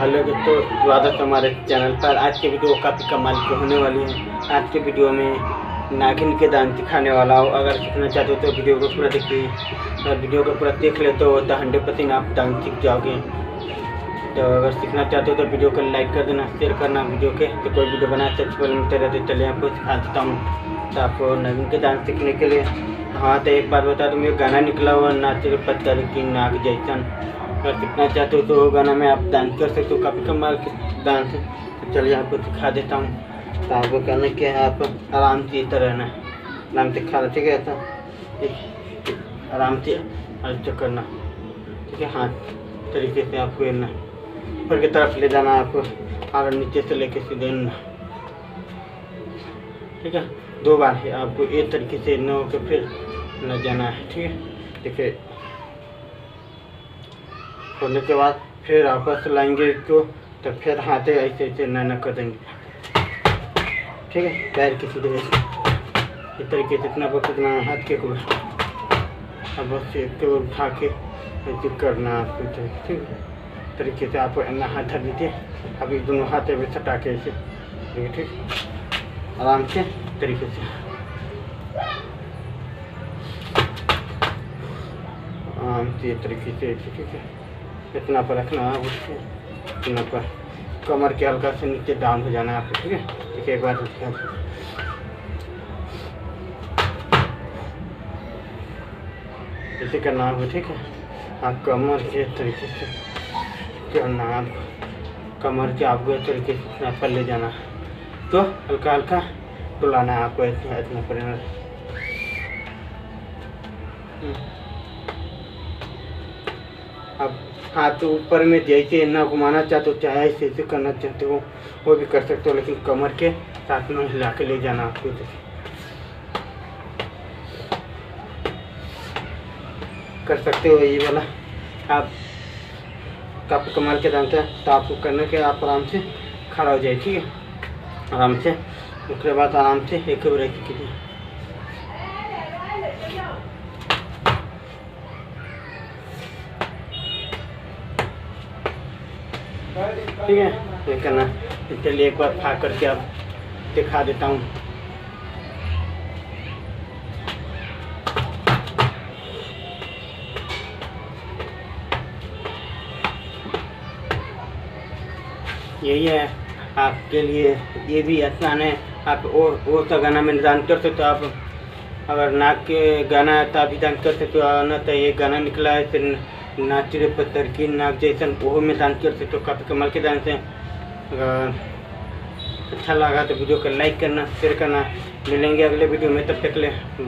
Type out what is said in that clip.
Hello दोस्तों, स्वागत है हमारे चैनल पर। आज की वीडियो काफ़ी कमाल की होने वाली है। आज की वीडियो में नागिन के दांत दिखाने वाला हूँ। अगर सीखना चाहते हो तो वीडियो को पूरा देखिए। अगर वीडियो को पूरा देख ले तो 100% आप दांत सीख जाओगे। तो अगर सीखना चाहते हो तो वीडियो को लाइक कर देना, शेयर करना वीडियो के। तो कोई वीडियो बनाए सबसे पहले मैं तेरा तो चलिए आपको सिखा देता हूँ। तो आपको नागिन के दांत सीखने के लिए हाँ तो एक बार बता दूँ, मेरा गाना निकला हुआ नाचे पत्थर की नाक जैसन। अगर सीखना चाहते हो तो वो गाना में आप डांस कर सकते हो, काफ़ी कमाल के डांस है। तो चलिए आपको सिखा देता हूँ। तो आपको करना क्या है, आप आराम से इधर रहना, आराम से खाना, ठीक है। ऐसा आराम से अच्छा करना, ठीक है। हाथ तरीके से आपको लेना, ऊपर की तरफ ले जाना आपको, और नीचे से लेके सीधे लेना, ठीक है। 2 बार है आपको एक तरीके से न होकर फिर न जाना है, ठीक है। देखिए खोलने के बाद फिर वापस लाएंगे इसको, तो फिर हाथे ऐसे ऐसे न कर देंगे, ठीक है। पैर की सीधे इस तरीके से इतना बहुत इतना हाथ के को अब बस एक को उठा के ऐसे करना आपको, ठीक है। तरीके से आपको अन्ना हाथ धर दीजिए। अभी दोनों हाथ भी सटा के ऐसे, ठीक, आराम से तरीके से आराम से तरीके से, ठीक है। इतना पर रखना है, उससे इतना पर कमर के हल्का से नीचे डाउन हो जाना है आपको, ठीक है। ठीक है, एक बार ऐसे करना है, ठीक है। आप कमर के तरीके से करना है, कमर के आपको इस तरीके से पर ले जाना है। तो हल्का हल्का डुलाना है आपको, इतना पर। अब हाथ ऊपर में जैसे ना घुमाना चाहते हो, चाहे ऐसे ऐसे करना चाहते हो वो भी कर सकते हो, लेकिन कमर के साथ में हिला के ले जाना आपको। कर सकते हो ये वाला आप, काफ़ी कमाल के जानते हैं। तो आपको करने के आप आराम से खड़ा हो जाए, ठीक है। आराम से उसके बाद आराम से एक ब्रेक कीजिए, ठीक है। ये करना, चलिए एक बार खा करके आप दिखा देता हूँ। यही है आपके लिए, ये भी आसान है। आप वो सा गाना में डांस कर सकते हो। आप अगर नाक के गाना है तो अभी डांस कर सकते हो, ना तो ये गाना निकला है फिर नाचे पत्थर की नाक जैसन, वो में डांस कर सकते हो। काफ़ी कमाल के डांस हैं। अगर अच्छा लगा तो वीडियो को लाइक करना, शेयर करना। मिलेंगे अगले वीडियो में, तब तक ले बाय।